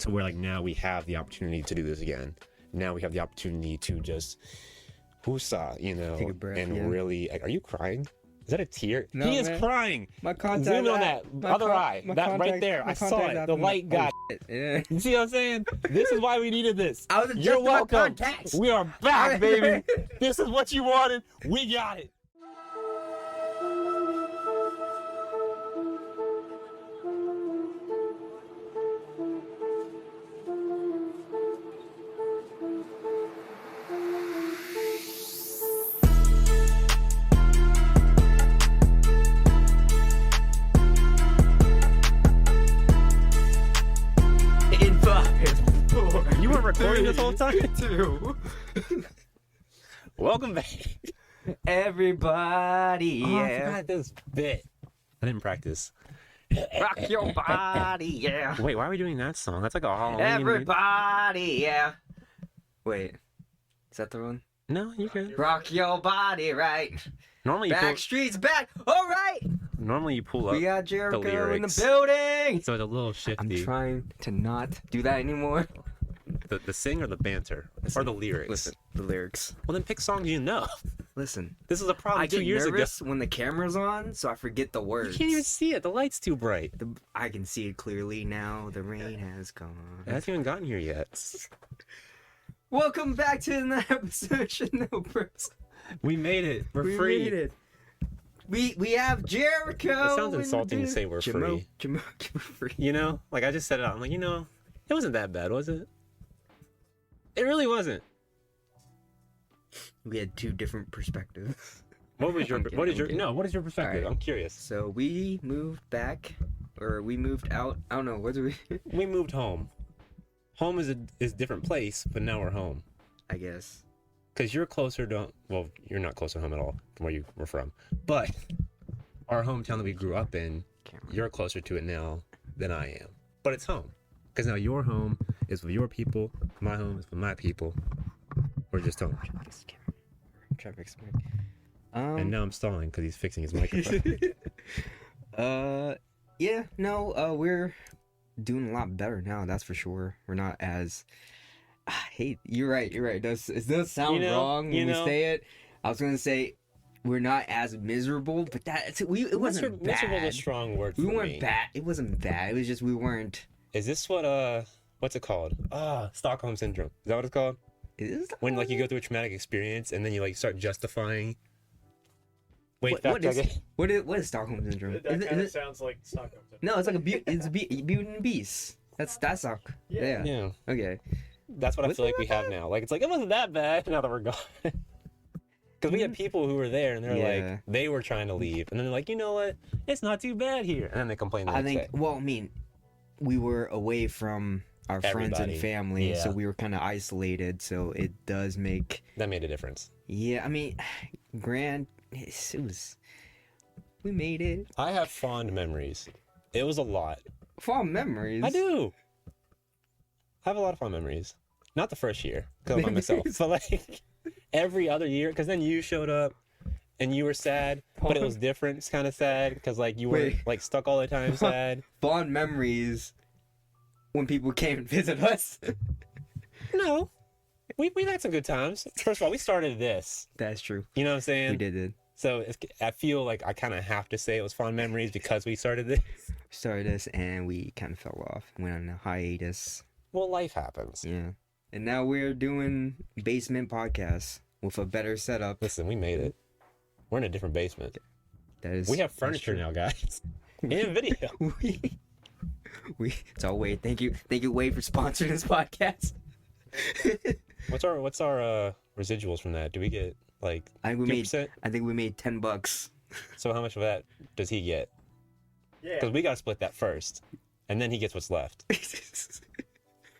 to where like now we have the opportunity to do this again. Now we have the opportunity to just woosah, you know, take a breath, and really. Like, are you crying? Is that a tear? No, he is man. crying. My contact. Zoom on that other eye. That right there. I saw it. The light got. Yeah. You see what I'm saying? This is why we needed this. I was You're welcome. We are back, baby. baby. This is what you wanted. We got it. You weren't recording this whole time? Too. Welcome back. Everybody, Oh, I yeah. forgot this bit. I didn't practice. Rock your body, yeah. Wait, why are we doing that song? That's like a Halloween. Everybody, yeah. Wait, is that the one? No, you good. Rock your body, right? Normally you pull. Backstreet's back. All right. Normally you pull up. We got Jericho in the lyrics. building. So it's a little shifty. I'm trying to not do that anymore. The sing or the banter or the lyrics. Listen, the lyrics. Well, then pick songs you know. Listen. This is a problem. I 2 get years nervous when the camera's on, so I forget the ago. words. You can't even see it. The light's too bright. I can see it clearly now. The rain has gone. It hasn't even gotten here yet. Welcome back to another episode of No Pros. We made it. We're We free. made it. We have Jericho. It sounds insulting to say we're free. Jamoke, we're free. You know, like I just said it out. I'm like, you know, it wasn't that bad, was it? It really wasn't. We had two different perspectives. What was your? I'm kidding, What is I'm your? kidding. No, what is your perspective? Alright. I'm curious. So we moved back, or we moved out. I don't know. What do we? We moved home. Home is a different place, but now we're home. I guess. Because you're closer to. Well, you're not close to home at all from where you were from. But our hometown that we grew up in, you're closer to it now than I am. But it's home. Because now your home is with your people. My home is with my people. We're just home. Try to fix the mic. And now I'm stalling because he's fixing his microphone. Yeah, no, we're doing a lot better now, that's for sure. We're not as you're right. It does sound wrong when we say it. I was gonna say we're not as miserable, but it wasn't bad. Miserable is a strong word for We me. weren't bad. It wasn't bad. It was just we weren't. Is this what's it called? Stockholm syndrome. Is that what it's called? When like you go through a traumatic experience and then you like start justifying. Wait, what is Stockholm syndrome? That kind of sounds like Stockholm syndrome. No, it's like Beauty and the Beast. That's Stock. Yeah. Yeah. Okay. That's what I feel like we have now. Like it's like it wasn't that bad now that we're gone. Because we had people who were there and they're like they were trying to leave and then they're like, you know what? It's not too bad here. And then they complain the next day. Well, I mean, we were away from our friends and family, so we were kind of isolated. So it does make that made a difference. Yeah, I mean, it was. We made it. I have fond memories. It was a lot. Fond memories. I do. I have a lot of fond memories. Not the first year, because I'm by myself, but like every other year, because then you showed up and you were sad, but it was different. It's kind of sad because like you were like stuck all the time sad. Fond memories when people came and visit us. No, we've had some good times. First of all, we started this. That's true. You know what I'm saying? We did it. So I feel like I kind of have to say it was fond memories because we started this. Started this and we kind of fell off. Went on a hiatus. Well, life happens. Yeah. And now we're doing basement podcasts with a better setup. Listen, we made it. We're in a different basement. We have furniture now, guys. And video. It's all Wade. Thank you, Wade, for sponsoring this podcast. What's our residuals from that? Do we get like 2%? I think we made $10. So how much of that does he get? Yeah. Because we gotta split that first, and then he gets what's left.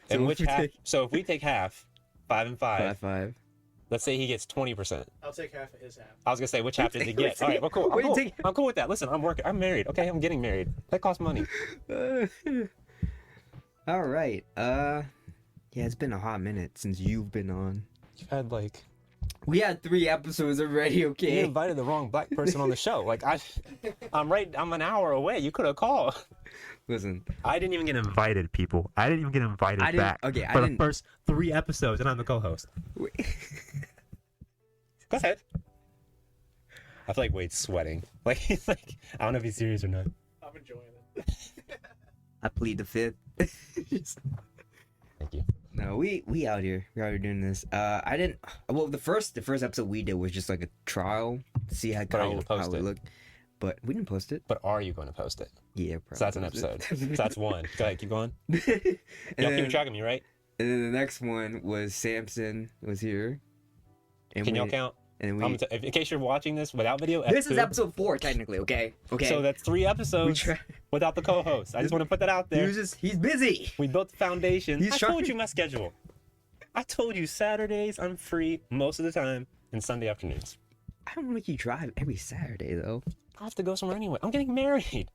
So and if which we half? take- So if we take half, 5 and 5, 5. let's say he gets 20%. I'll take half of his half. I was gonna say which half did he get? All right, well, cool. I'm cool with that. Listen, I'm married. Okay, I'm getting married. That costs money. All right. Yeah, it's been a hot minute since you've been on. You've had like. We had 3 episodes already. You Okay. invited the wrong black person on the show. Like I'm an hour away. You could have called. Listen. I didn't even get invited, people. I didn't even get invited back okay, for the first 3 episodes, and I'm the co-host. Go ahead. I feel like Wade's sweating. Like he's like, I don't know if he's serious or not. I'm enjoying it. I plead the fifth. Thank you. No, we out here. We're out here doing this. I didn't. Well, the first episode we did was just like a trial, see how it looked. But we didn't post it. But are you going to post it? Yeah, probably. So that's an episode. So that's 1. Go ahead, keep going. Y'all keep track of me, right? And then the next one was Samson was here. And Can y'all count? And in case you're watching this without video, this is episode 4 technically. Okay. So that's 3 episodes without the co-host. I just want to put that out there. He's busy. We built the foundation. I told you my schedule. I told you Saturdays I'm free most of the time, and Sunday afternoons. I don't make you drive every Saturday though. I have to go somewhere anyway. I'm getting married.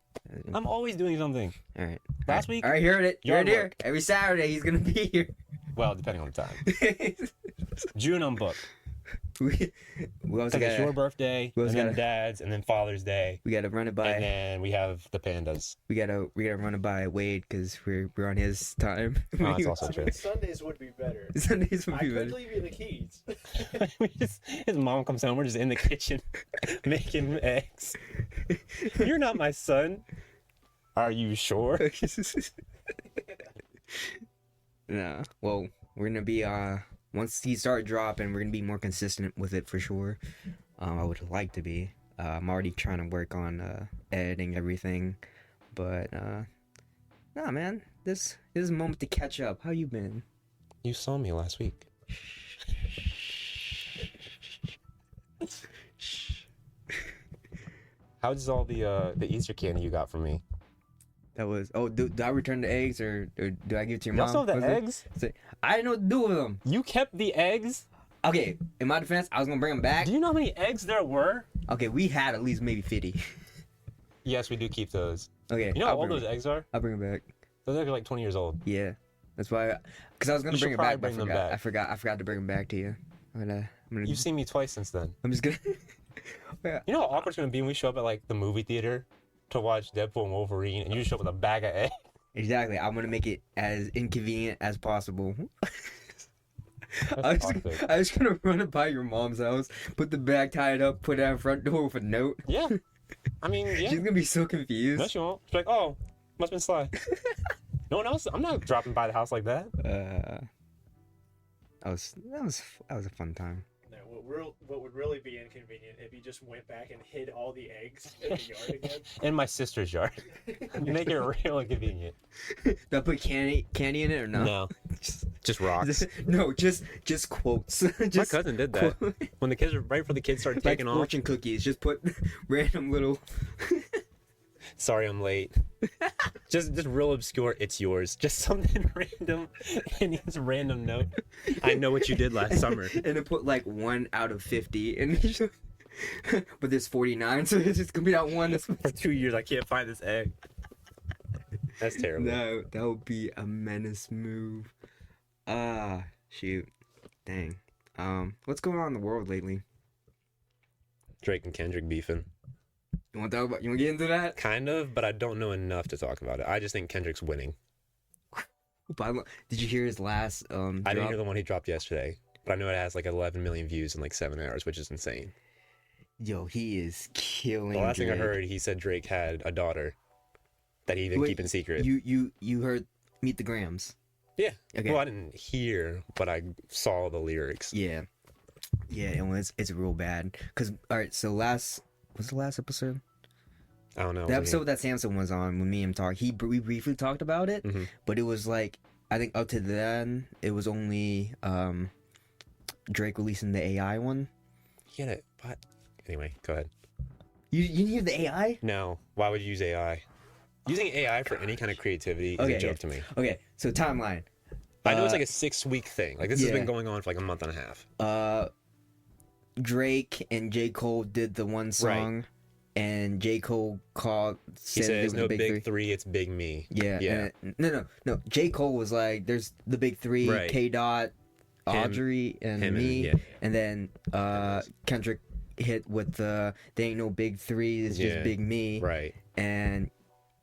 I'm always doing something. All right. Last week. All right, heard it. You're here. Every Saturday he's gonna be here. Well, depending on the time. June I'm booked. We also got it's your birthday, and then Dad's, and then Father's Day. We gotta run it by. And then we have the pandas. We gotta run it by Wade because we're on his time. Oh, that's also true. Sundays would be better. Sundays would be better. I could leave you the keys. His mom comes home. We're just in the kitchen making eggs. You're not my son. Are you sure? Nah. Well, we're gonna be once he start dropping, we're gonna be more consistent with it for sure. I would like to be. I'm already trying to work on editing everything, but nah, man. This is a moment to catch up. How you been? You saw me last week. How's all the Easter candy you got from me? That was do I return the eggs or do I give it to your mom? Y'all still have the eggs? I didn't know what to do with them. You kept the eggs? Okay, in my defense, I was gonna bring them back. Do you know how many eggs there were? Okay, we had at least maybe 50. Yes, we do keep those. Okay, you know how old those eggs are? I'll bring them back. Those eggs are like 20 years old. Yeah, that's why. Because I was gonna bring it back, but I forgot to bring them back to you. I'm gonna. You've seen me twice since then. I'm just gonna. Yeah. You know how awkward it's gonna be when we show up at like the movie theater to watch Deadpool and Wolverine, and you just show up with a bag of eggs? Exactly. I'm gonna make it as inconvenient as possible. I was gonna run it by your mom's house, put the bag tied up, put it out front door with a note. Yeah. I mean, yeah. She's gonna be so confused. No, she won't. She's like, oh, must have been Sly. No one else. I'm not dropping by the house like that. That was a fun time. No, what would really be inconvenient if you just went back and hid all the eggs in the yard again? In my sister's yard. Make it real inconvenient. Do I put candy in it or no? No. Just rocks. No, just quotes. My cousin did that. When the kids right before the kids started taking off. Fortune cookies. Just put random little. Sorry, I'm late. just real obscure. It's yours. Just something random, and it's a random note. I know what you did last summer. And it put like 1 out of 50, and but there's 49, so it's just gonna be that one. That's for 2 years. I can't find this egg. That's terrible. No, that would be a menace move. Shoot, dang. What's going on in the world lately? Drake and Kendrick beefing. You want to get into that? Kind of, but I don't know enough to talk about it. I just think Kendrick's winning. Did you hear his last I didn't hear the one he dropped yesterday, but I know it has like 11 million views in like 7 hours, which is insane. Yo, he is killing. The last Drake. thing I heard, he said Drake had a daughter that he didn't keep in secret. You heard Meet the Grams? Yeah. Okay. Well, I didn't hear, but I saw the lyrics. Yeah, and it's real bad. Cause all right, so was the last episode? I don't know. The episode that Samson was on when me and him talked, we briefly talked about it, but it was like, I think up to then, it was only Drake releasing the AI one. Get it, but anyway, go ahead. You didn't hear the AI? No. Why would you use AI? Using AI for any kind of creativity is a joke to me. Okay, so timeline. I know it's like a 6-week thing. Like this has been going on for like a month and a half. Drake and J. Cole did the one song, right. And J. Cole said there's no big three, it's big me. Yeah. No. J. Cole was like, there's the big three, right. K. Dot, Audrey, and me, and then Kendrick hit with the, there ain't no big three, it's just big me. Right. And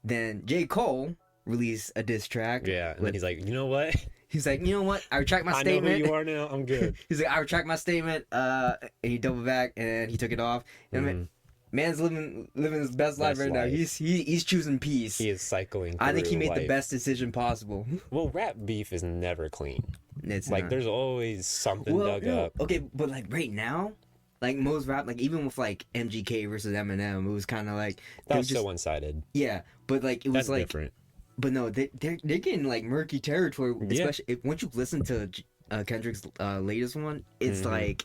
Then J. Cole released a diss track. Yeah, and then he's like, you know what? He's like, you know what? I retract my I statement. know who you are now. I'm good. He's like, I retract my statement. And he doubled back and he took it off. And man's living his best life right now. He's choosing peace. He is cycling. I think he made life. the best decision possible. Well, rap beef is never clean. It's like not. There's always something dug up. Okay, but like right now, like most rap, like even with like MGK versus Eminem, it was kind of like that was so one-sided. Yeah, but like it was That's like different. But no, they're getting like murky territory. Especially if once you listen to Kendrick's latest one, it's like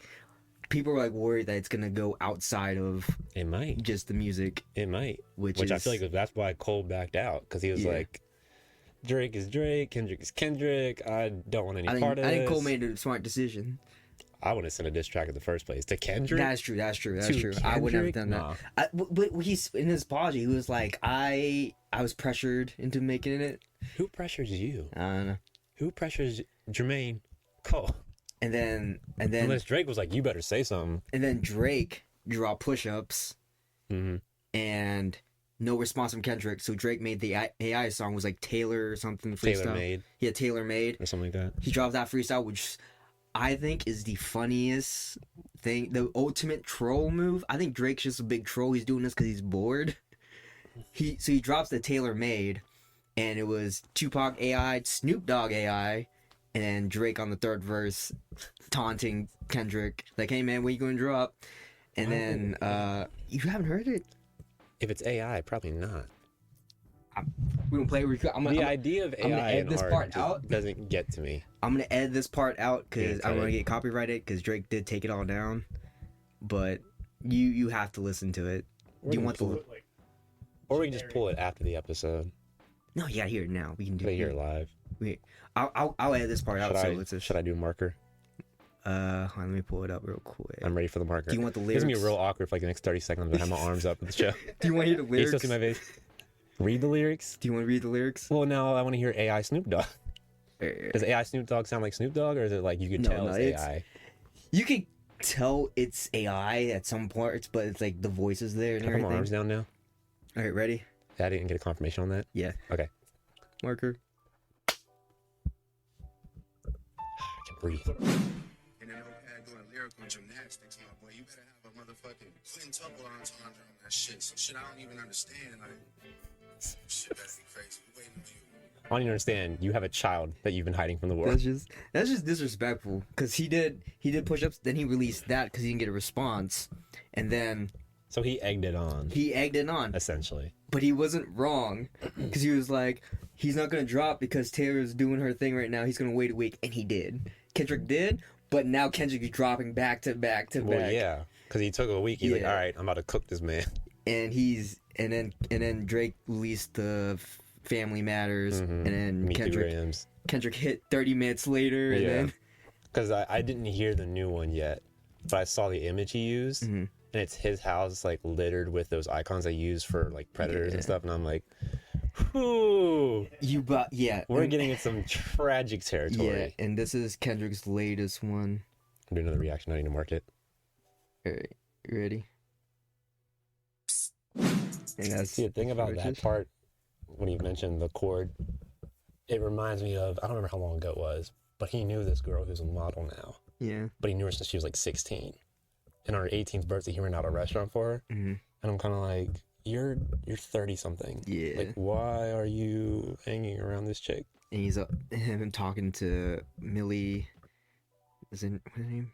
people are like worried that it's gonna go outside of it might just the music. It might, which is, I feel like that's why Cole backed out because he was like, Drake is Drake, Kendrick is Kendrick. I don't want any part of this. I think Cole made a smart decision. I wouldn't send a diss track in the first place to Kendrick. That's true. Kendrick? I wouldn't have done that. But he's in his apology. He was like, I was pressured into making it. Who pressures you? I don't know. Who pressures Jermaine Cole? And then unless Drake was like, you better say something. And then Drake dropped push-ups, and no response from Kendrick. So Drake made the AI song was like Taylor or something freestyle. Taylor made. Yeah, Taylor made or something like that. He dropped that freestyle, which I think is the funniest thing, the ultimate troll move. I think Drake's just a big troll. He's doing this because he's bored. He drops the Taylor made, and it was Tupac AI, Snoop Dogg AI, and then Drake on the third verse taunting Kendrick like, "Hey man, what you gonna drop?" And then you haven't heard it? If it's AI, probably not. We don't play. The idea of AI edit this part out. Doesn't get to me. I'm gonna edit this part out because I want to get copyrighted because Drake did take it all down. But you have to listen to it. Do you want the? Or we can just pull it after the episode. No, you gotta hear it now. We can do it. Hear it live. Wait, I'll edit this part out. Should I do a marker? Let me pull it up real quick. I'm ready for the marker. Do you want the lyrics? It's gonna be real awkward for like the next 30 seconds. I'm gonna have my arms up in the show. Do you want to hear the lyrics? You still see my face? Read the lyrics? Do you want to read the lyrics? Well, now I want to hear AI Snoop Dogg. Does AI Snoop Dogg sound like Snoop Dogg, or is it like you could tell it's AI? You can tell it's AI at some parts, but it's like the voice is there and everything. Put my arms down now. All right, ready? I didn't get a confirmation on that. Yeah. Okay. Marker. I can breathe. And then doing lyrical gymnastics, my boy. You better have a motherfucking quintuple entendre on that shit. Some shit I don't even understand. Like, shit better be crazy. We waiting on you. I don't even understand. You have a child that you've been hiding from the world. That's just disrespectful. Because he did push-ups, then he released that because he didn't get a response, and then. So he egged it on. Essentially. But he wasn't wrong, because he was like, he's not gonna drop because Taylor's doing her thing right now. He's gonna wait a week, and he did. Kendrick did, but now Kendrick is dropping back to back to back. Well, yeah, because he took a week. He's like, all right, I'm about to cook this man. And then Drake released the Family Matters, and then Kendrick hit 30 minutes later, and then because I didn't hear the new one yet, but I saw the image he used, and it's his house like littered with those icons they use for like predators and stuff, and I'm like, whew. We're getting in some tragic territory. Yeah, and this is Kendrick's latest one. I'll do another reaction. I need to mark it. All right, you ready? See, the thing about that part, when you mentioned the chord, it reminds me of, I don't remember how long ago it was, but he knew this girl who's a model now. Yeah. But he knew her since she was like 16. And on her 18th birthday, he rented out a restaurant for her. And I'm kind of like, you're 30-something. Yeah. Like, why are you hanging around this chick? And he's him talking to Millie. What's her name?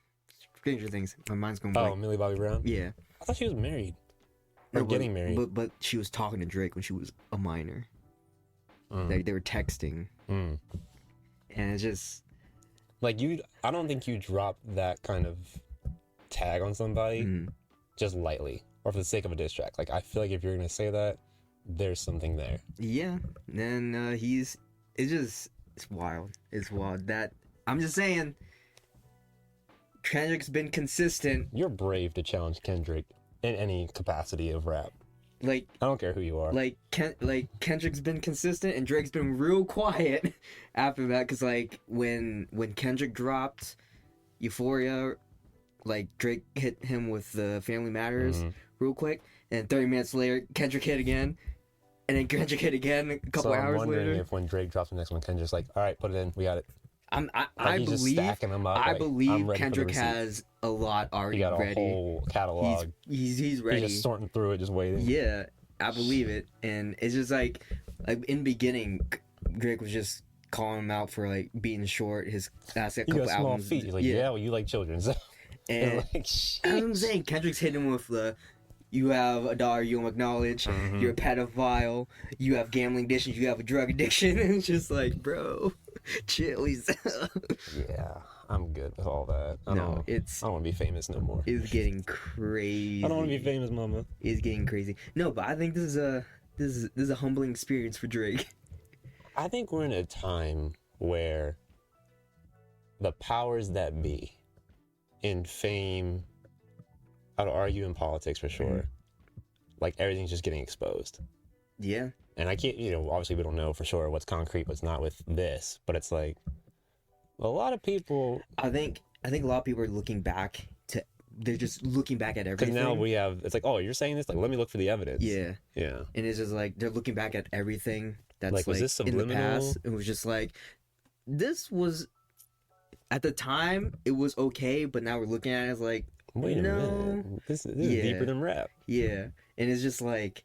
Stranger Things. My mind's going blank. Oh, Millie Bobby Brown? Yeah. I thought she was married. Or getting married. But she was talking to Drake when she was a minor. Like they were texting. And it's just like I don't think you drop that kind of tag on somebody just lightly or for the sake of a diss track. Like I feel like if you're gonna say that, there's something there. Yeah. And it's wild. It's wild. That I'm just saying Kendrick's been consistent. You're brave to challenge Kendrick in any capacity of rap. Like I don't care who you are. Like Kendrick's been consistent and Drake's been real quiet after that. Cause like when Kendrick dropped Euphoria, like Drake hit him with the Family Matters real quick, and 30 minutes later Kendrick hit again, and then Kendrick hit again a couple so I'm hours wondering later. if when Drake drops the next one, Kendrick's like, all right, put it in, we got it. I he's just believe stacking them up, I like, I'm believe ready for the Kendrick receipt. has a lot He already got a ready. whole catalog. He's ready. He's just sorting through it, just waiting. Yeah, I believe it, and it's just like in the beginning, Drake was just calling him out for like being short. His last He couple got small albums, feet. He's like, yeah, well, you like children. So and like, that's what I'm saying. Kendrick's hitting him with the, you have a daughter you don't acknowledge, you're a pedophile, you have gambling addiction, you have a drug addiction, and it's just like, bro, chill. yeah, I'm good with all that. I don't want to be famous no more. It's getting crazy. I don't want to be famous, mama. It's getting crazy. No, but I think this is a humbling experience for Drake. I think we're in a time where the powers that be in fame, I'd argue in politics for sure, like everything's just getting exposed. Yeah. And I can't, obviously we don't know for sure what's concrete, what's not with this, but it's like a lot of people. I think a lot of people are looking back they're just looking back at everything. Because now it's like, oh, you're saying this? Like, let me look for the evidence. Yeah. Yeah. And it's just like, they're looking back at everything that's like, was this subliminal? in the past. It was just like, this was, at the time, it was okay, but now we're looking at it as like, wait a minute. This is deeper than rap. Yeah. And it's just like,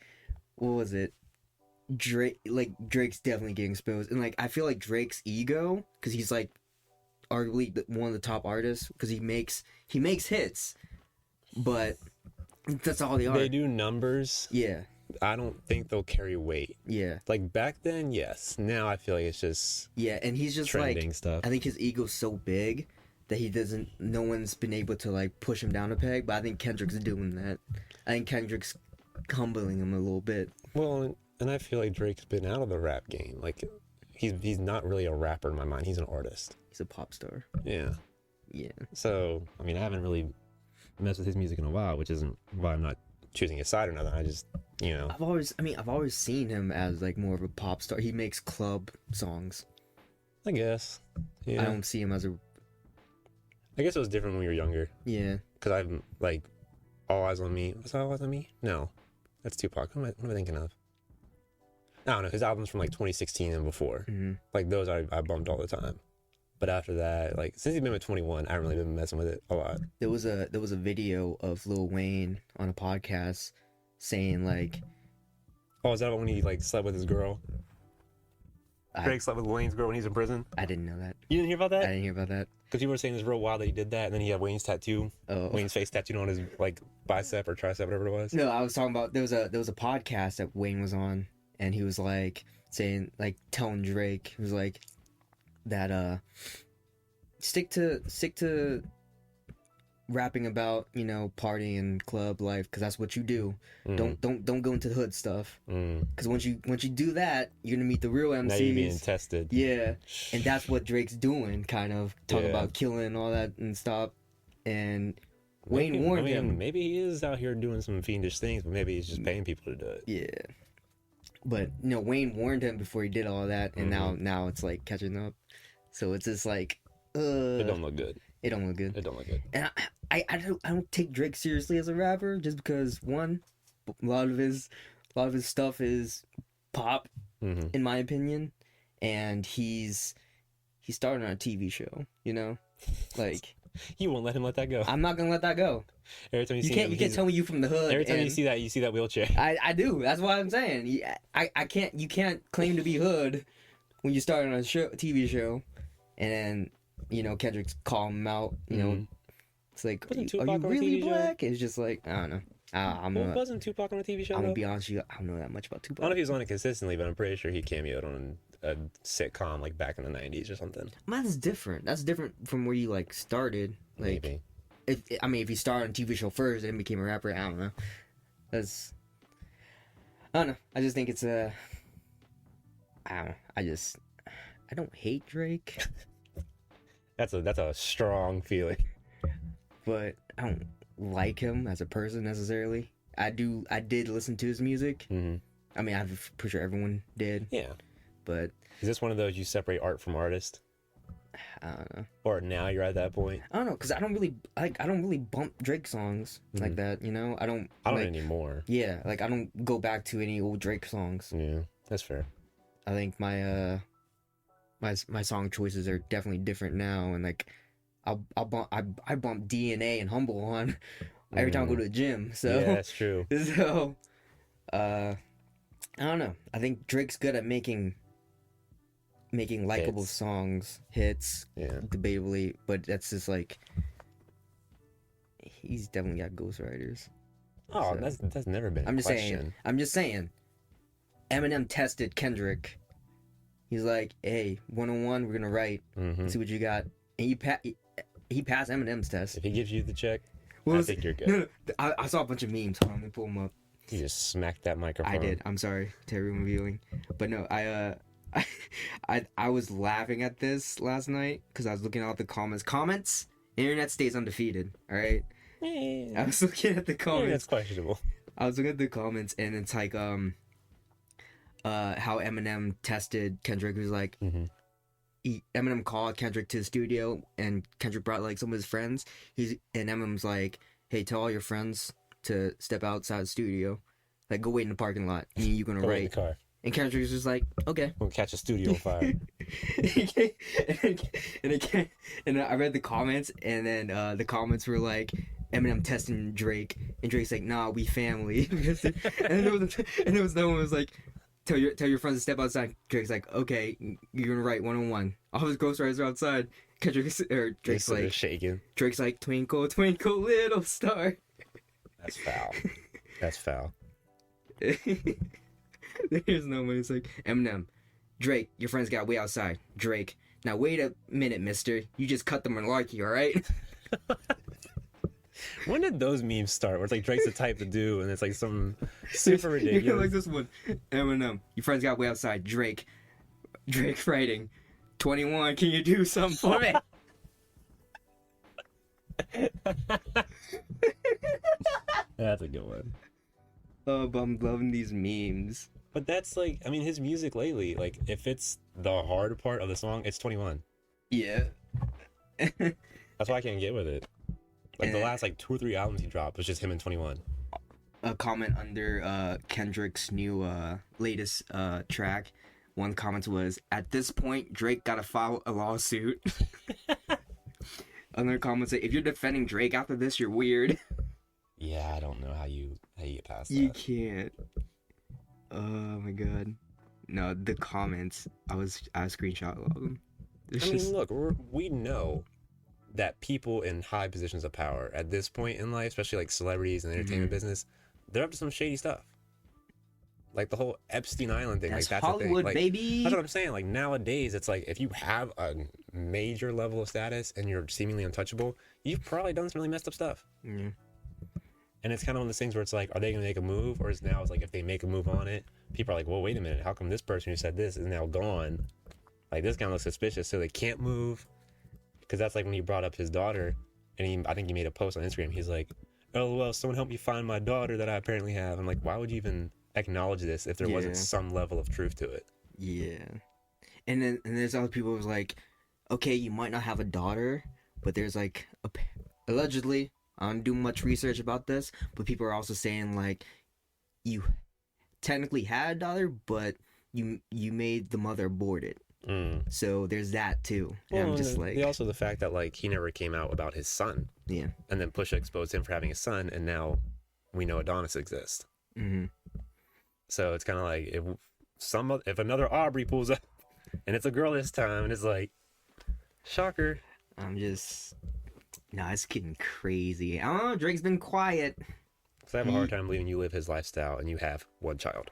what was it? Drake's definitely getting exposed. And like, I feel like Drake's ego, because he's like, arguably one of the top artists, because he makes hits, but that's all they are. They do numbers. Yeah. I don't think they'll carry weight. Yeah. Like back then, yes. Now I feel like it's just and he's just trending like stuff. I think his ego's so big that no one's been able to like push him down a peg, but I think Kendrick's doing that. I think Kendrick's humbling him a little bit. Well, and I feel like Drake's been out of the rap game. Like he's not really a rapper in my mind. He's an artist. He's a pop star. Yeah. Yeah. So, I mean, I haven't really messed with his music in a while, which isn't why I'm not choosing his side or nothing. I just, I've always seen him as like more of a pop star. He makes club songs. I guess. Yeah. I don't see him as a. I guess it was different when we were younger. Yeah. Because I'm like, All Eyes on Me. Was that All Eyes on Me? No. That's Tupac. What am I thinking of? I don't know. His albums from like 2016 and before. Mm-hmm. Like those I bumped all the time. But after that, like since he's been with 21, I haven't really been messing with it a lot. There was a video of Lil Wayne on a podcast saying like, oh, is that when he like slept with his girl? Drake slept with Wayne's girl when he's in prison. I didn't know that. You didn't hear about that? I didn't hear about that. Because you were saying it's real wild that he did that, and then he had Wayne's tattoo, Wayne's face tattooed on his like bicep or tricep, whatever it was. No, I was talking about there was a podcast that Wayne was on, and he was like saying like telling Drake, he was like that stick to rapping about partying and club life, because that's what you do. Don't go into the hood stuff, because once you do that, you're gonna meet the real MCs. Now you're being tested. Yeah, and that's what Drake's doing, kind of talking about killing and all that and stuff. And Wayne warned him. Maybe he is out here doing some fiendish things, but maybe he's just paying people to do it. Yeah, but Wayne warned him before he did all that, and now it's like catching up. So it's just like, it don't look good. It don't look good. It don't look good. And I don't take Drake seriously as a rapper, just because one, a lot of his stuff is pop, in my opinion, and he's starting on a TV show. Like you won't let him let that go. I'm not gonna let that go. Every time you can't tell me you from the hood. Every time you see that wheelchair. I do. That's what I'm saying. I can't. You can't claim to be hood when you start on a TV show, and then Kendrick's calling him out. It's like, are you really black? It's just like, I don't know. Wasn't Tupac on a TV show? I'm gonna be honest with you, I don't know that much about Tupac. I don't know if he was on it consistently, but I'm pretty sure he cameoed on a sitcom like back in the 90s or something. That's different. That's different from where you like started. Like, maybe. If you started on a TV show first and then became a rapper, I don't know. I don't know. I just think it's I don't know. I don't hate Drake. That's a strong feeling. But I don't like him as a person necessarily. I did listen to his music. I'm pretty sure everyone did. Yeah. But is this one of those you separate art from artist? I don't know. Or now you're at that point? I don't know, cause I don't really bump Drake songs like that. You know, I don't anymore. Yeah, like I don't go back to any old Drake songs. Yeah, that's fair. I think my my song choices are definitely different now, and like I bump DNA and Humble on every time I go to the gym. So yeah, that's true. So I don't know. I think Drake's good at making likable songs, hits, debatably, but that's just like he's definitely got ghostwriters. Oh, so, that's never been a question. I'm just saying. Eminem tested Kendrick. He's like, "Hey, 101, we're gonna write. See what you got." And he passed Eminem's test. If he gives you the check, I think you're good. No, I saw a bunch of memes. Hold on, let me pull them up. You just smacked that microphone. I did. I'm sorry to everyone viewing, but no, I was laughing at this last night because I was looking at the comments. Internet stays undefeated. All right. I was looking at the comments. That's questionable. I was looking at the comments, and it's like how Eminem tested Kendrick. He was like, Eminem called Kendrick to the studio, and Kendrick brought like some of his friends. And Eminem's like, "Hey, tell all your friends to step outside the studio, like go wait in the parking lot. And you're gonna write." In the car. And Kendrick's just like, "Okay." We'll catch a studio fire. and I read the comments, and then the comments were like, Eminem testing Drake, and Drake's like, "Nah, we family." and there was no one was like, Tell your friends to step outside. Drake's like, "Okay, you're gonna write 101. All his ghostwriters are outside." Drake's like shaking. Drake's like, "Twinkle, twinkle, little star." That's foul. That's foul. There's no one. It's like, Eminem, Drake, your friends got way outside. Drake, now wait a minute, mister. You just cut the malarkey, all right? When did those memes start? Where it's like Drake's the type to do, and it's like some super ridiculous. You're like this one. Eminem, your friends got way outside. Drake writing, 21. Can you do something for me? That's a good one. Oh, but I'm loving these memes. But that's like, I mean, his music lately, like, if it's the hard part of the song, it's 21. Yeah. That's why I can't get with it. Like, the last, like, 2 or 3 albums he dropped was just him and 21. A comment under Kendrick's new latest track. One of the comments was, "At this point, Drake gotta file a lawsuit." Another comment said, "If you're defending Drake after this, you're weird." Yeah, I don't know how you get past that. You can't. Oh my god. No, the comments. I screenshot all of them. I mean, look, we know that people in high positions of power at this point in life, especially like celebrities and the entertainment business, they're up to some shady stuff. Like the whole Epstein Island thing. That's like that's Hollywood, the thing. Like, baby. That's what I'm saying. Like nowadays, it's like if you have a major level of status and you're seemingly untouchable, you've probably done some really messed up stuff. Yeah. And it's kind of one of those things where it's like, are they going to make a move? Or is now it's like if they make a move on it, people are like, well, wait a minute. How come this person who said this is now gone? Like this guy looks suspicious, so they can't move. Because that's like when he brought up his daughter, and I think he made a post on Instagram. He's like, "LOL, someone help me find my daughter that I apparently have." I'm like, why would you even acknowledge this if there wasn't some level of truth to it? Yeah. And there's other people who's like, okay, you might not have a daughter, but there's like, allegedly, I don't do much research about this, but people are also saying like, you technically had a daughter, but you made the mother abort it. So there's that too. And well, I'm just like, also the fact that like he never came out about his son. Yeah. And then Pusha exposed him for having a son, and now we know Adonis exists. Mm-hmm. So it's kind of like if another Aubrey pulls up, and it's a girl this time, and it's like, shocker. it's getting crazy. I don't know. Drake's been quiet. Because I have a hard time believing you live his lifestyle and you have one child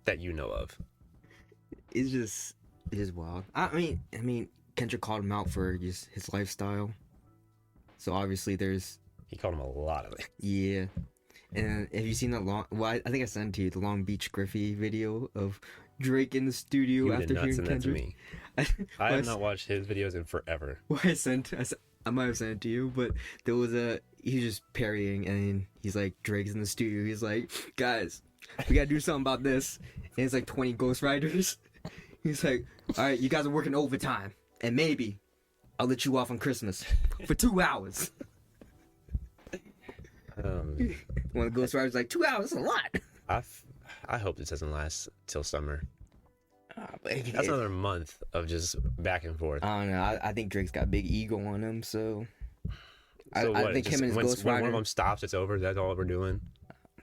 that you know of. It is wild. I mean, Kendrick called him out for just his lifestyle. So obviously he called him a lot of it. Yeah. And have you seen I think I sent it to you, the Long Beach Griffey video of Drake in the studio after hearing Kendrick? To me. I have not watched his videos in forever. Well, I might have sent it to you, but there was he's just parrying, and he's like, Drake's in the studio. He's like, guys, we gotta do something about this. And it's like 20 ghostwriters. He's like, all right, you guys are working overtime, and maybe I'll let you off on Christmas for 2 hours. One of the ghostwriters like 2 hours. That's a lot. I hope this doesn't last till summer. But That's another month of just back and forth. I don't know. I think Drake's got a big ego on him, so So I think him and his when one of ghostwriter. them stops, it's over. That's all we're doing,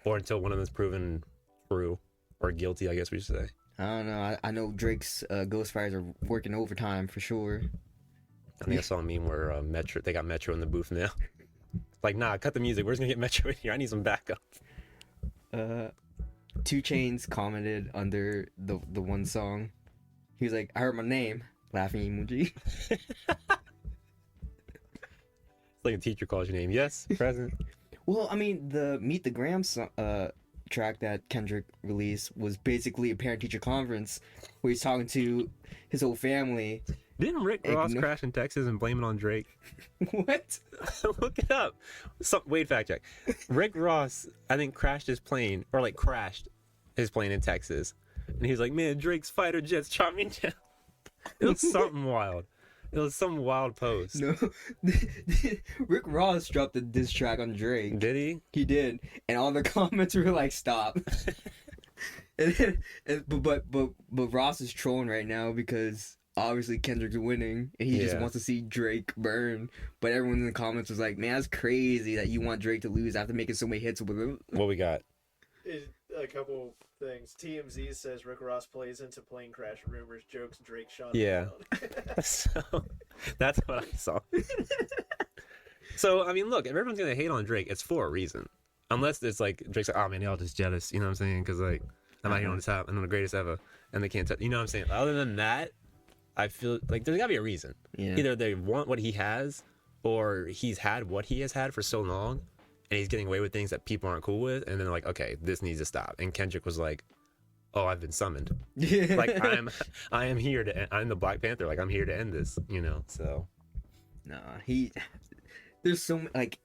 or until one of them is proven true or guilty. I guess we should say. I don't know. I know Drake's ghostwriters are working overtime for sure. I think I saw a meme where Metro. They got Metro in the booth now. Like, nah, cut the music. We're just gonna get Metro in here. I need some backup. 2 Chainz commented under the one song. He was like, "I heard my name," laughing emoji. It's like a teacher calls your name. Yes, present. Well, I mean, the Meet the Graham track that Kendrick released was basically a parent-teacher conference where he's talking to his whole family. Didn't Rick Ross crash in Texas and blame it on Drake? What? Look it up. Wait, fact check. Rick Ross, I think, crashed his plane, or like crashed his plane in Texas. And he's like, man, Drake's fighter jets shot me down. It was something wild. It was some wild post. No. Rick Ross dropped a diss track on Drake. Did he? He did. And all the comments were like, stop. But Ross is trolling right now because obviously Kendrick's winning and he just wants to see Drake burn. But everyone in the comments was like, man, that's crazy that you want Drake to lose after making so many hits with him. What we got? A couple things. TMZ says Rick Ross plays into plane crash rumors, jokes Drake shot. Yeah. So that's what I saw. So I mean, look, if everyone's gonna hate on Drake, it's for a reason. Unless it's like Drake's like, oh man, y'all just jealous, you know what I'm saying? Because like I'm out here on the top, and I'm the greatest ever, and they can't touch. You know what I'm saying? Other than that, I feel like there's gotta be a reason. Yeah. Either they want what he has, or he's had what he has had for so long, and he's getting away with things that people aren't cool with, and then they're like, okay, this needs to stop. And Kendrick was like, oh, I've been summoned. Like I am here to. I'm the Black Panther. Like I'm here to end this. You know. So. Nah, there's so like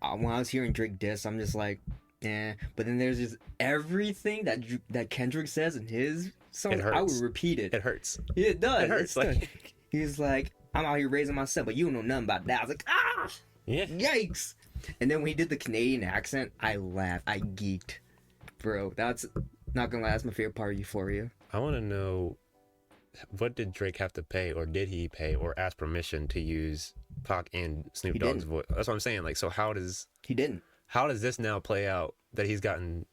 when I was hearing Drake diss, I'm just like, yeah. But then there's just everything that Kendrick says in his song. I would repeat it. It hurts. Yeah, it does. It hurts. Like he's like, I'm out here raising my son, but you don't know nothing about that. I was like, ah, yeah, yikes. And then when he did the Canadian accent, I laughed. I geeked, bro. That's not gonna lie. That's my favorite part of Euphoria. I want to know, what did Drake have to pay, or did he pay, or ask permission to use Pac and Snoop Dogg's voice? That's what I'm saying. Like, so how does this now play out that he's gotten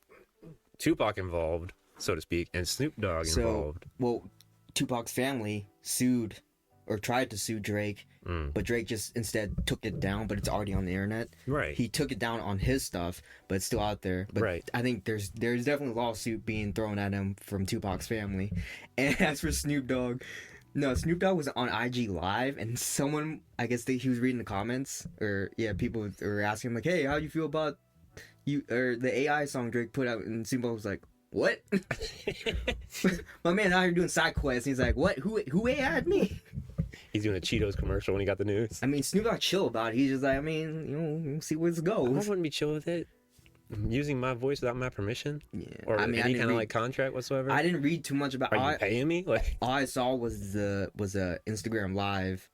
Tupac involved, so to speak, and Snoop Dogg involved? Well, Tupac's family sued or tried to sue Drake, but Drake just instead took it down. But it's already on the internet. Right. He took it down on his stuff, but it's still out there. But right. I think there's definitely a lawsuit being thrown at him from Tupac's family. And as for Snoop Dogg, no, Snoop Dogg was on IG Live, and someone, I guess he was reading the comments, or people were asking him like, "Hey, how do you feel about the AI song Drake put out?" And Snoop Dogg was like, "What?" My man out here doing side quests. And he's like, "What? Who AI'd me?" He's doing a Cheetos commercial when he got the news. I mean, Snoop Dogg chill about it. He's just like, I mean, we'll see where this goes. I wouldn't be chill with it. Using my voice without my permission? Yeah. Or any kind of like contract whatsoever? I didn't read too much about it. Are you paying me? Like, all I saw was a Instagram Live,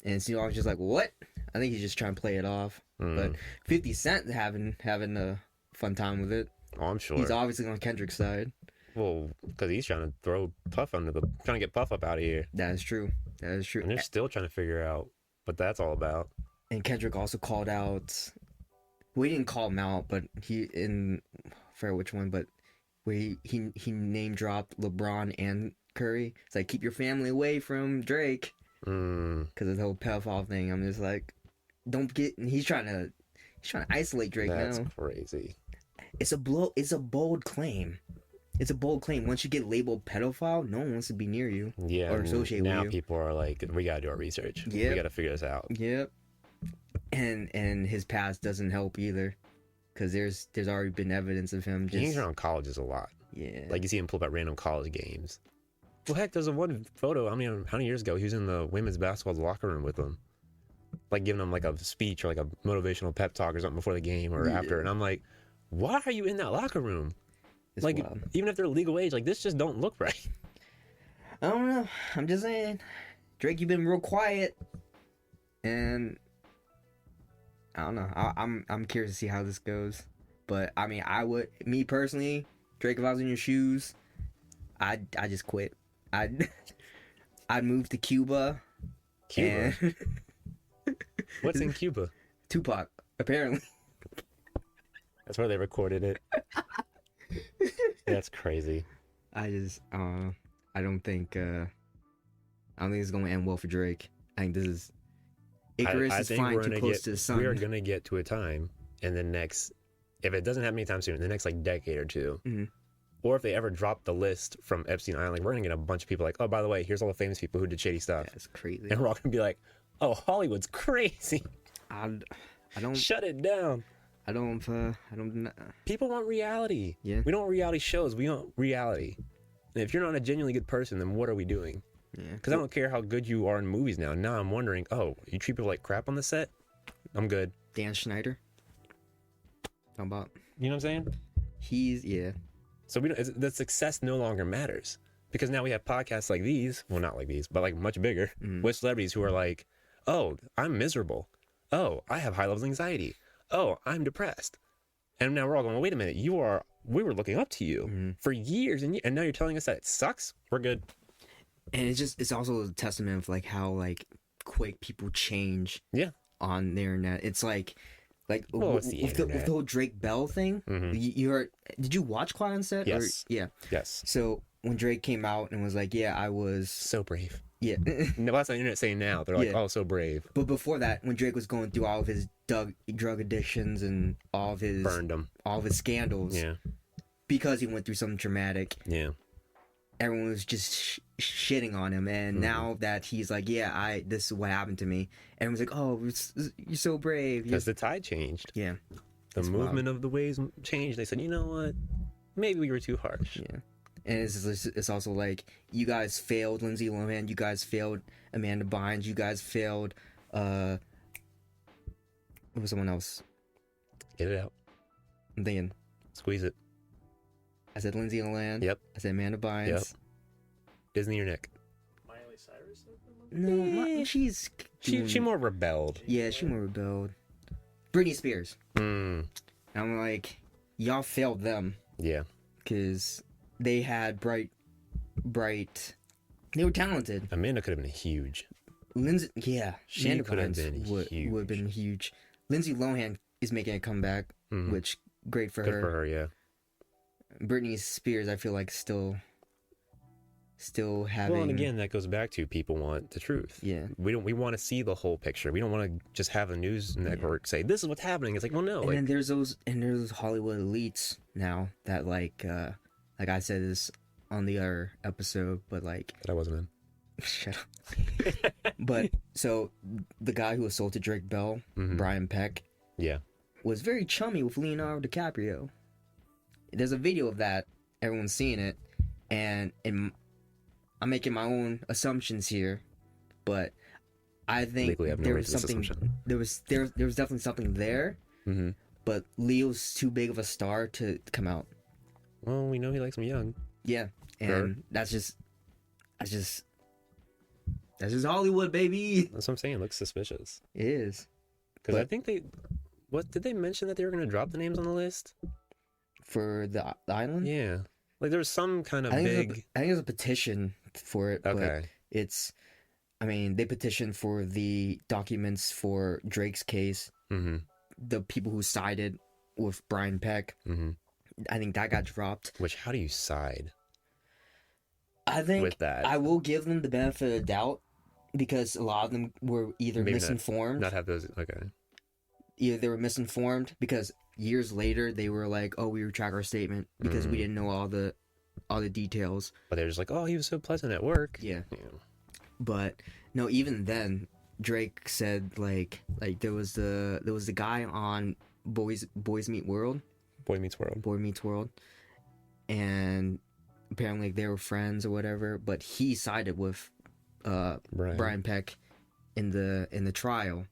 and Snoop Dogg was just like, what? I think he's just trying to play it off. But 50 Cent having a fun time with it. Oh, I'm sure. He's obviously on Kendrick's side. Well, because he's trying to throw Puff trying to get Puff up out of here. That is true. And they're still trying to figure out what that's all about. And Kendrick also called out. We didn't call him out, but I forget which one, but where he name dropped LeBron and Curry. It's like, keep your family away from Drake. Because of the whole pedophile thing. I'm just like, don't get. And he's trying to isolate Drake now. That's crazy. It's a bold claim. It's a bold claim. Once you get labeled pedophile, no one wants to be near you. Yeah. Or associate with you. Now people are like, we gotta do our research. Yeah. We gotta figure this out. Yep. And his past doesn't help either, because there's already been evidence of him just. He's around colleges a lot. Yeah. Like you see him pull up at random college games. Well, heck, there's one photo. I mean, how many years ago he was in the women's basketball locker room with them, like giving them like a speech or like a motivational pep talk or something before the game or after. And I'm like, why are you in that locker room? It's like, wild. Even if they're legal age, like this just don't look right. I don't know. I'm just saying, Drake, you've been real quiet. And I don't know. I'm curious to see how this goes. But I mean, me personally, Drake, if I was in your shoes, I'd just quit. I'd move to Cuba. Cuba. And What's in Cuba? Tupac, apparently. That's where they recorded it. That's crazy. I don't think it's going to end well for Drake. I think this is Icarus I is think flying we're too gonna close to the sun. We are gonna get to a time in the next, if it doesn't happen anytime soon, in the next like decade or two, or if they ever drop the list from Epstein Island, we're gonna get a bunch of people like, oh, by the way, here's all the famous people who did shady stuff. That's crazy. And we're all gonna be like, oh, Hollywood's crazy. I don't Shut it down. I don't People want reality. Yeah. We don't want reality shows. We want reality. And if you're not a genuinely good person, then what are we doing? Yeah. Because I don't care how good you are in movies now. Now I'm wondering, oh, you treat people like crap on the set? I'm good. Dan Schneider. Talking about You know what I'm saying? yeah. So the success no longer matters. Because now we have podcasts like these. Well, not like these, but like much bigger. With celebrities who are like, oh, I'm miserable. Oh, I have high levels of anxiety. Oh, I'm depressed. And now we're all going, well, wait a minute. We were looking up to you for years and now you're telling us that it sucks? We're good. And it's also a testament of like how like quick people change on the internet. It's like Well, it's the with the internet. whole Drake Bell thing. You heard? Did you watch Quiet on Set? Yes. Yeah. Yes. So when Drake came out and was like, "Yeah, I was So brave. yeah," No, that's what the internet saying now. They're like, Yeah. oh, so brave. but before that, when Drake was going through all of his drug addictions and all of his scandals, Yeah. because he went through something traumatic, Yeah. everyone was just shitting on him. And now that he's like, "Yeah, this is what happened to me," everyone's like, "Oh, you're so brave." Because the tide changed. Yeah. The It's movement of the waves changed. They said, you know what? Maybe we were too harsh. Yeah. And it's also like, you guys failed Lindsay Lohan, you guys failed Amanda Bynes, you guys failed what was someone else? Get it out. I'm thinking, Squeeze it. I said Lindsay Lohan. Yep. I said Amanda Bynes. Yep. Disney or Nick. Miley Cyrus? No, she's She more rebelled. yeah, she more rebelled. Britney Spears. Mm. I'm like, y'all failed them Yeah. because they had bright. They were talented. Amanda could have been huge. Lindsay, yeah, She Amanda could have Bynes been would have been huge. Lindsay Lohan is making a comeback, which great for Good her. for her, yeah. Britney Spears, I feel like still having. Well, and again, that goes back to people want the truth. Yeah. We want to see the whole picture. We don't want to just have a news network say this is what's happening. It's like, well, no. And then there's those Hollywood elites now that like I said this on the other episode, but like that I wasn't in. shut up. But so the guy who assaulted Drake Bell, Brian Peck, Yeah. was very chummy with Leonardo DiCaprio. There's a video of that. Everyone's seeing it, and I'm making my own assumptions here, but I think Legally, I have no there right was to this something. assumption. There was definitely something there, but Leo's too big of a star to come out. Well, we know he likes them young. Yeah, and Sure. that's just Hollywood, baby. That's what I'm saying. It looks suspicious. It is. Because I But- think what did they mention that they were going to drop the names on the list? For the island. Yeah. Like there was some kind of I think big. there's a petition for it. Okay. But it's, I mean, they petitioned for the documents for Drake's case. Mm-hmm. The people who sided with Brian Peck. Mm-hmm. I think that got dropped. Which, how do you side I think with that? I will give them the benefit of the doubt because a lot of them were either Maybe misinformed. Not have those. Okay. Either they were misinformed because years later they were like, "Oh, we retract our statement because we didn't know all the details." But they're just like, oh, he was so pleasant at work. Yeah. Yeah. But no, even then, Drake said like there was the guy on Boys Meet World, Boy Meets World. Boy Meets World, and apparently they were friends or whatever. But he sided with Brian Peck in the trial,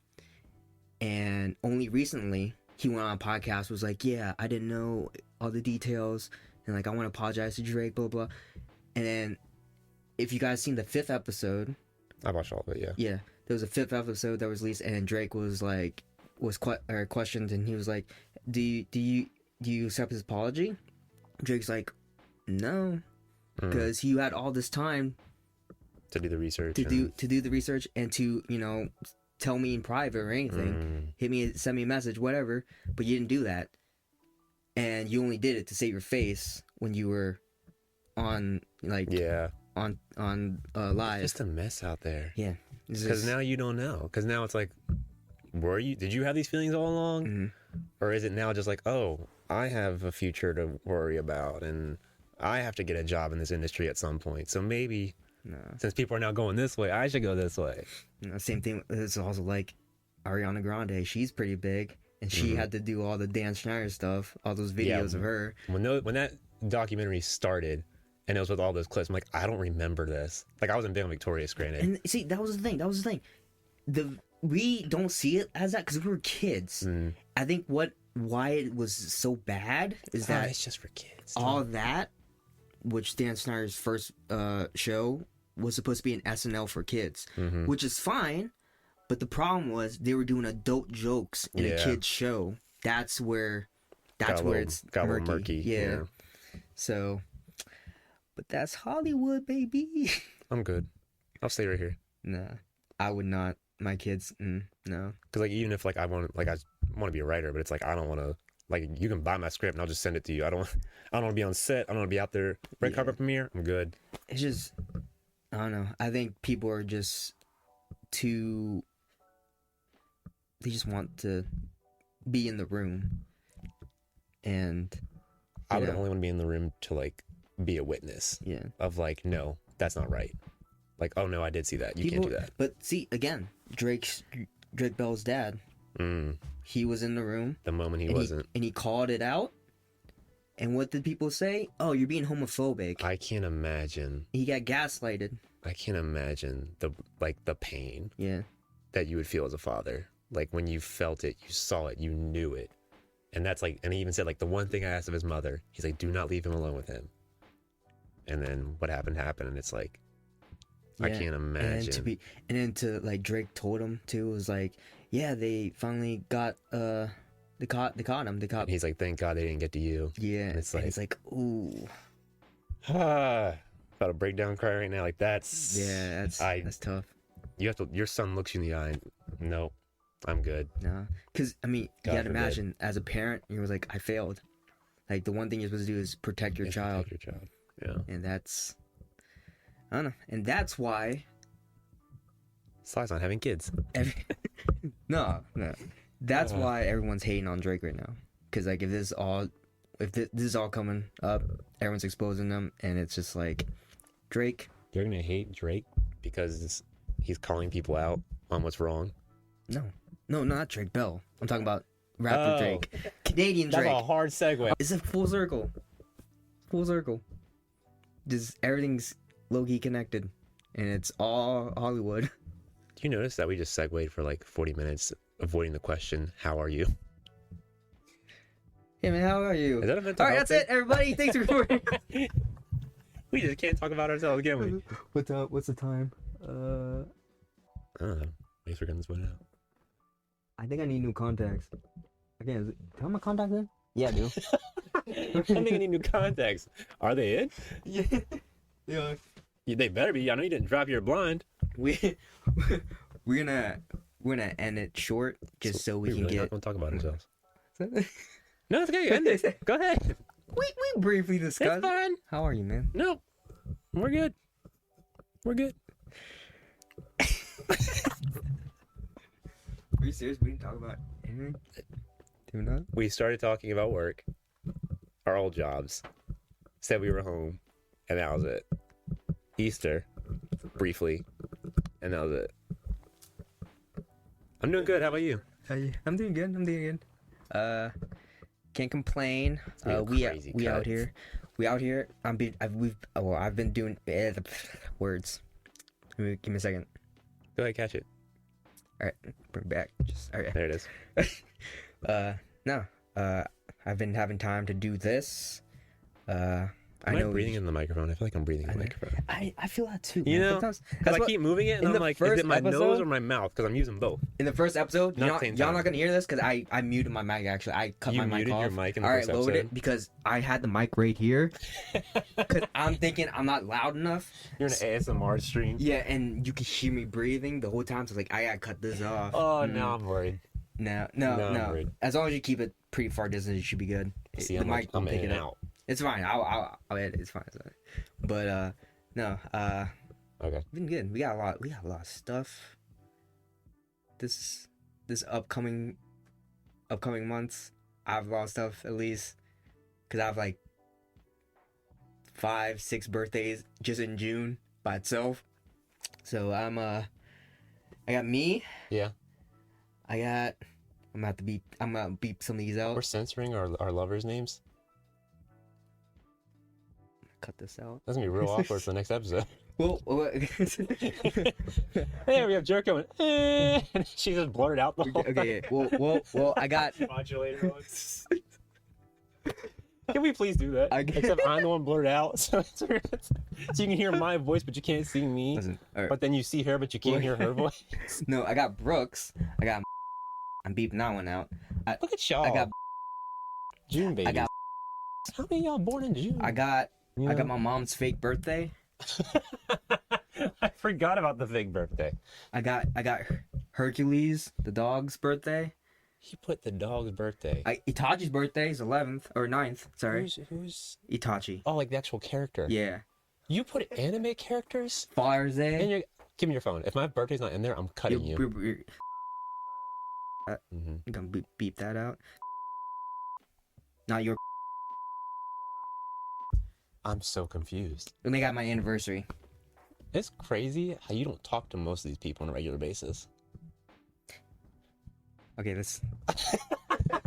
and only recently he went on a podcast was like, "Yeah, I didn't know all the details, and like I want to apologize to Drake, blah blah." And then, if you guys seen the 5th episode. I watched all of it. Yeah. Yeah, there was a 5th episode that was released, and Drake was like questioned, and he was like, do you accept his apology? Drake's like, no, because he had all this time to do the research, to do the research, and to, you know, tell me in private or anything, send me a message, whatever, but you didn't do that, and you only did it to save your face when you were on, like, on live. It's just a mess out there. Yeah, because now you don't know. Because now it's like, did you have these feelings all along, or is it now just like, oh, I have a future to worry about, and I have to get a job in this industry at some point, so maybe since people are now going this way, I should go this way. Same thing. It's also like Ariana Grande. She's pretty big, and she had to do all the Dan Schneider stuff, all those videos of her. When that documentary started, and it was with all those clips, I'm like, I don't remember this. Like, I wasn't big on Victoria's, granted. And see, that was the thing. We don't see it as that because we were kids. I think why it was so bad is that it's just for kids. All that, which Dan Snyder's first show was supposed to be an SNL for kids, which is fine, but the problem was they were doing adult jokes in a kid's show. That's where it's got murky. Yeah. So, but that's Hollywood, baby. I'm good. I'll stay right here. Nah, I would not. My kids, no. Because like, even if like I want to be a writer, but it's like I don't want to. Like, you can buy my script and I'll just send it to you. I don't want to be on set. I don't want to be out there. Red carpet premiere. I'm good. It's just, I don't know. I think people are just they just want to be in the room. And I would only want to be in the room to like be a witness. Yeah. Of like, no, that's not right. Like, oh no, I did see that. You can't do that. But see, again, Drake Bell's dad. He was in the room the moment he wasn't, and he called it out. And what did people say? Oh, you're being homophobic. I can't imagine. He got gaslighted. I can't imagine the pain. Yeah. That you would feel as a father, like when you felt it, you saw it, you knew it, and that's like, and he even said like the one thing I asked of his mother, he's like, do not leave him alone with him. And then what happened, and it's like, I can't imagine. And then to like Drake told him too, was like, yeah, they finally got they caught him. And he's like, thank God they didn't get to you. Yeah. And it's like, ooh. About to break down, cry right now. Like that's tough. You have to. Your son looks you in the eye. No, I'm good. No, because I mean, you gotta imagine as a parent, you was like, I failed. Like the one thing you're supposed to do is protect your child. Protect your child. Yeah. And that's, I don't know, and that's why Sly's not having kids. No. That's why everyone's hating on Drake right now. Because like if this is all coming up, everyone's exposing them, and it's just like, Drake. You're gonna hate Drake because he's calling people out on what's wrong. No, not Drake Bell. I'm talking about rapper Drake, Canadian Drake. That's a hard segue. It's a full circle. Just everything's low-key connected, and it's all Hollywood. Do you notice that we just segued for like 40 minutes avoiding the question, how are you? Hey man, how are you? Is that a mental all right, that's it, everybody. Thanks for recording. We just can't talk about ourselves, can we? What's the time? I don't know. I guess we're getting this one out. I think I need new contacts. Again, do I have my contacts in? Yeah, I do. I think I need new contacts. Are they in? Yeah. They better be. I know you didn't drop your blind. We're gonna end it short just so we can really get. Not gonna talk about ourselves. No, it's okay. End it. Go ahead. We briefly discussed. It's fine. How are you, man? No, we're good. We're good. Are you serious? We didn't talk about anything? Do we not? We started talking about work, our old jobs, said we were home, and that was it. Easter, briefly, and that was it. I'm doing good. How about you? I'm doing good. Can't complain. We out here. I've been doing words. Give me a second. Go ahead, catch it. All right, bring it back. All right. There it is. No. I've been having time to do this. Am I breathing in the microphone? I feel like I'm breathing in the microphone. I feel that too. You man. know, Sometimes because I keep moving it, and I'm like, is it my nose or my mouth? Because I'm using both. In the first episode, y'all Time. not gonna hear this because I muted my mic. Actually, I cut my mic muted off. your mic in the All first right, lowered episode? it because I had the mic right here. Because I'm thinking I'm not loud enough. You're in an ASMR stream. Yeah, and you can hear me breathing the whole time. So like, I gotta cut this off. Oh, now I'm worried. No. I'm worried. As long as you keep it pretty far distance, it should be good. See, the I'm mic won't in pick and it up. out. It's fine. I'll edit. It's fine. But no. Okay. Been good. We got a lot of stuff. This upcoming months, I have a lot of stuff at least, cause I have like 5-6 birthdays just in June by itself. So I got me. Yeah. I'm gonna beep some of these out. We're censoring our lovers' names. Cut this out. That's gonna be real awkward for the next episode. Well, Hey, we have Jericho and she just blurted out the whole okay. Well, I got. Modulator on. Can we please do that? Except I'm the one blurred out, so you can hear my voice, but you can't see me. Listen, all right. But then you see her, but you can't hear her voice. No, I got Brooks. I'm beeping that one out. Look at y'all. I got June babies. I got How many of y'all born in June? I got You know? my mom's fake birthday. I forgot about the fake birthday. I got Hercules, the dog's birthday. He put the dog's birthday. Itachi's birthday is 11th or 9th. Sorry. Who's? Itachi. Oh, like the actual character. Yeah. You put anime characters Father's in Day. your. Give me your phone. If my birthday's not in there, I'm cutting you. I'm gonna beep that out. Not your. I'm so confused. And they got my anniversary. It's crazy how you don't talk to most of these people on a regular basis. Okay, let's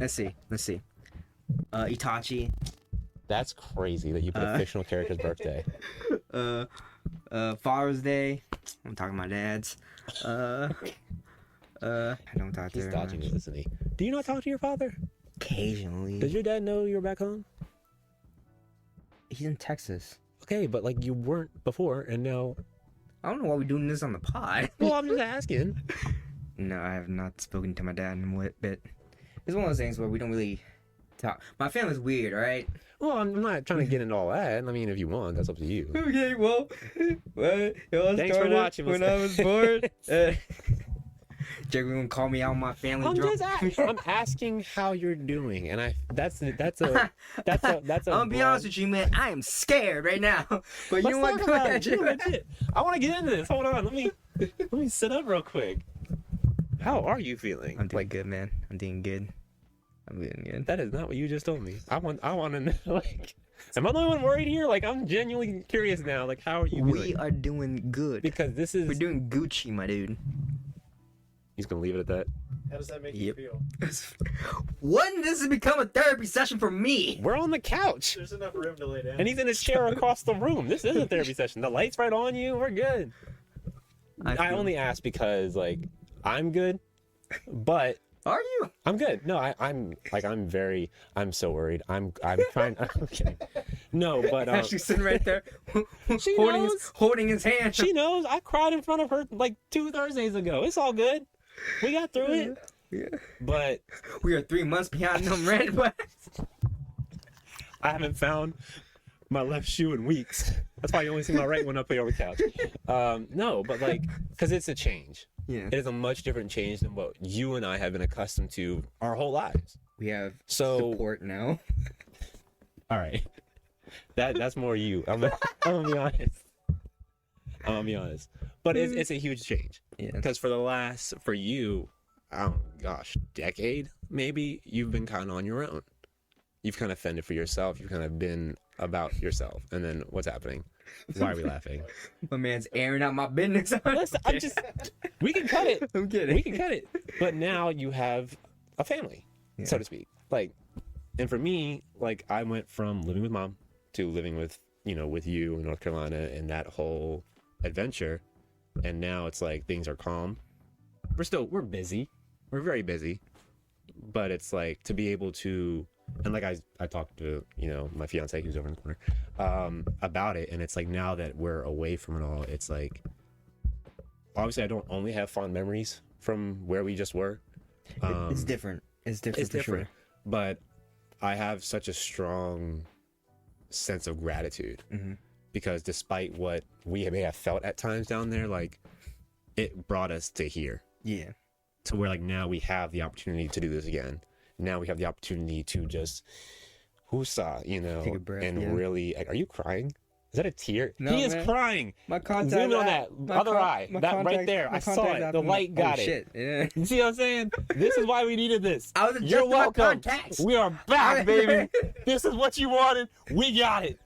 see. Itachi. That's crazy that you put a fictional character's birthday. Father's Day. I'm talking to my dad's. I don't talk to He's her dodging much. it, isn't he? Do you not talk to your father? Occasionally. Does your dad know you're back home? He's in Texas. Okay, but like you weren't before, and now. I don't know why we're doing this on the pod. Well, I'm just asking. No, I have not spoken to my dad in a bit. It's one of those things where we don't really talk. My family's weird, all right? Well, I'm not trying to get into all that. I mean, if you want, that's up to you. Okay, well, it all Thanks for watching. when I was bored. Jake gonna call me out on my family drunk. I'm asking how you're doing, and that's a. I'm gonna be honest with you, man. I am scared right now. But you know what? Go ahead, Jake. I want to get into this. Hold on. Let me sit up real quick. How are you feeling? I'm doing good, man. I'm doing good. That is not what you just told me. I want to know, like, am I the only one worried here? Like, I'm genuinely curious now. Like, how are you feeling? We are doing good. Because we're doing Gucci, my dude. He's gonna leave it at that. How does that make you feel? When does it become a therapy session for me? We're on the couch. There's enough room to lay down. And he's in his chair across the room. This is a therapy session. The light's right on you. We're good. I only asked because, like, I'm good, but are you? I'm good. No, I'm so worried. I'm trying. I'm kidding. No, but She's sitting right there, she holding his hand. She knows. I cried in front of her like 2 Thursdays ago. It's all good. We got through it. Yeah. But we are 3 months behind them red flags. I haven't found my left shoe in weeks. That's why you only see my right one up here on the couch. No, but like, because it's a change. Yeah. It is a much different change than what you and I have been accustomed to our whole lives. We have support now. All right. That's more you. I'm gonna be honest. But it's a huge change. Yeah. Because for you, oh gosh, decade maybe, you've been kind of on your own. You've kind of fended for yourself. You've kind of been about yourself. And then what's happening? Why are we laughing? My man's airing out my business. Listen, we can cut it. I'm kidding. We can cut it. But now you have a family, so to speak. Like, and for me, like, I went from living with mom to living with you in North Carolina and that whole adventure. And now it's like things are calm. We're busy. We're very busy. But it's like to be able to and like I talked to my fiance who's over in the corner about it, and it's like now that we're away from it all, it's like obviously I don't only have fond memories from where we just were. It's different. It's different. Sure. But I have such a strong sense of gratitude because despite what we may have felt at times down there, like it brought us to here. Yeah. To where like now we have the opportunity to do this again. Now we have the opportunity to just woosah, take a breath, and really. Are you crying? Is that a tear? No, he is man. crying. My contact. Zoom in on that other eye. That right there. I saw it. The light got it. Shit. Yeah. You see what I'm saying? This is why we needed this. I was You're welcome. We are back, baby. This is what you wanted. We got it.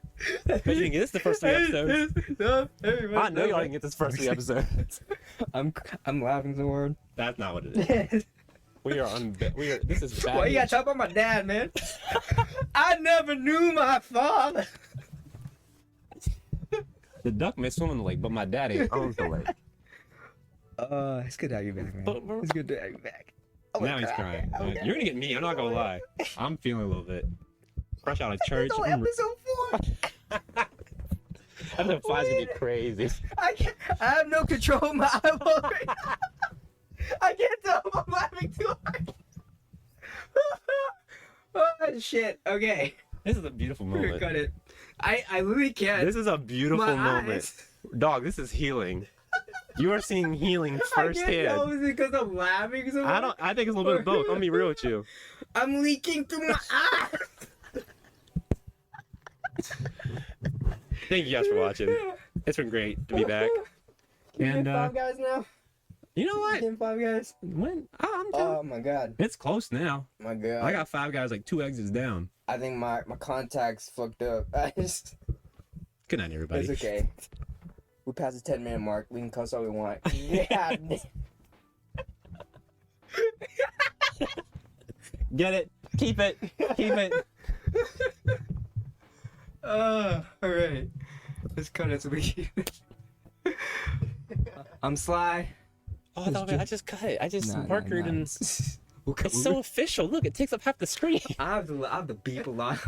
You didn't get this the first 3 episodes. I know y'all didn't get this first 3 episodes. I'm laughing so hard. That's not what it is. This is bad. Why you gotta talk about my dad, man? I never knew my father. The duck may swim in the lake, but my daddy owns the lake. It's good to have you back, man. It's good to have you back. Now he's crying. You're gonna get me. I'm not gonna lie. I'm feeling a little bit fresh out of church. Episode 4. Episode 5 is gonna be crazy. I have no control of my eyeball right now. I can't tell if I'm laughing too hard. Oh shit. Okay. This is a beautiful moment. Cut it. I literally can't. This is a beautiful moment. Dog, this is healing. You are seeing healing firsthand. I can't tell. Is it because I'm laughing so much? I think it's a little bit of both. I'm gonna be real with you. I'm leaking through my eyes. Thank you guys for watching. It's been great to be back. And 5 guys now. You know what? Getting 5 guys. When? Oh my god. It's close now. My god. I got 5 guys like 2 exits down. I think my contacts fucked up. Good night, everybody. It's okay. We passed the 10-minute mark. We can cuss all we want. Yeah. Get it. Keep it. Keep it. Alright. Let's cut it so we can... I'm Sly. Oh, I just cut it. I just markered and... It's so official. Look, it takes up half the screen. I have to beep a lot.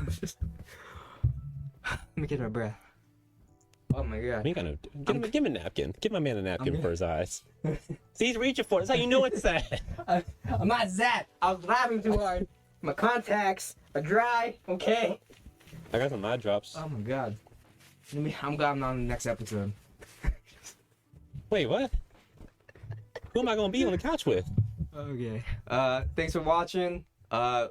Let me get my breath. Oh my god. Give him a napkin. Give my man a napkin for his eyes. See, he's reaching for it. That's how you know it's sad. I'm not zapped. I was laughing too hard. My contacts are dry. Okay. I got some eye drops. Oh my god. I'm glad I'm not on the next episode. Wait, what? Who am I gonna be on the couch with? Okay. Thanks for watching. I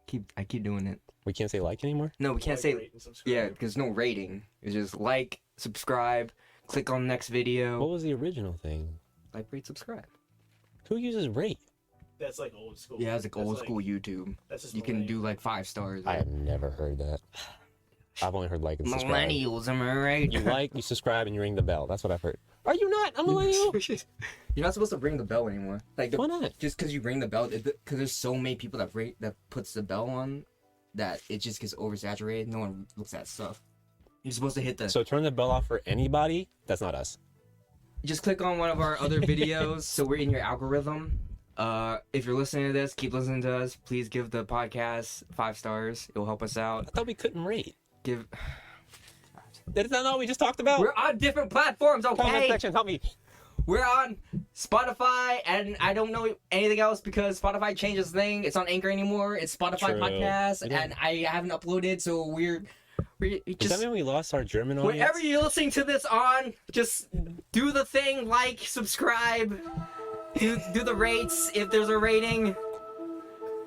keep doing it. We can't say like anymore? No, we can't say. Yeah, because no rating. It's just like, subscribe, click on the next video. What was the original thing? Like, rate, subscribe. Who uses rate? That's like old school. Yeah, it's like old school YouTube. That's just you can do like 5 stars. I have never heard that. I've only heard like and subscribe. Millennials, am I right? You like, you subscribe, and you ring the bell. That's what I've heard. Are you not a millennial? You're not supposed to ring the bell anymore. Like, why not? Just because you ring the bell, because there's so many people that puts the bell on that it just gets oversaturated. No one looks at stuff. You're supposed to hit the. So turn the bell off for anybody. That's not us. Just click on one of our other videos so we're in your algorithm. If you're listening to this, keep listening to us. Please give the podcast 5 stars. It will help us out. I thought we couldn't rate. Give. That's not all we just talked about. We're on different platforms, okay? Comment section, help me. We're on Spotify, and I don't know anything else because Spotify changed its thing. It's not Anchor anymore. It's Spotify Podcast, and I haven't uploaded, so we're just. Does that mean we lost our German audience? Wherever you're listening to this on, just do the thing, like, subscribe, do the rates if there's a rating.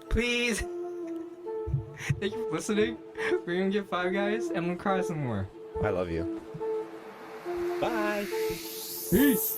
Please. Thank you for listening. We're gonna get 5 guys, and I'm gonna cry some more. I love you. Bye. Peace.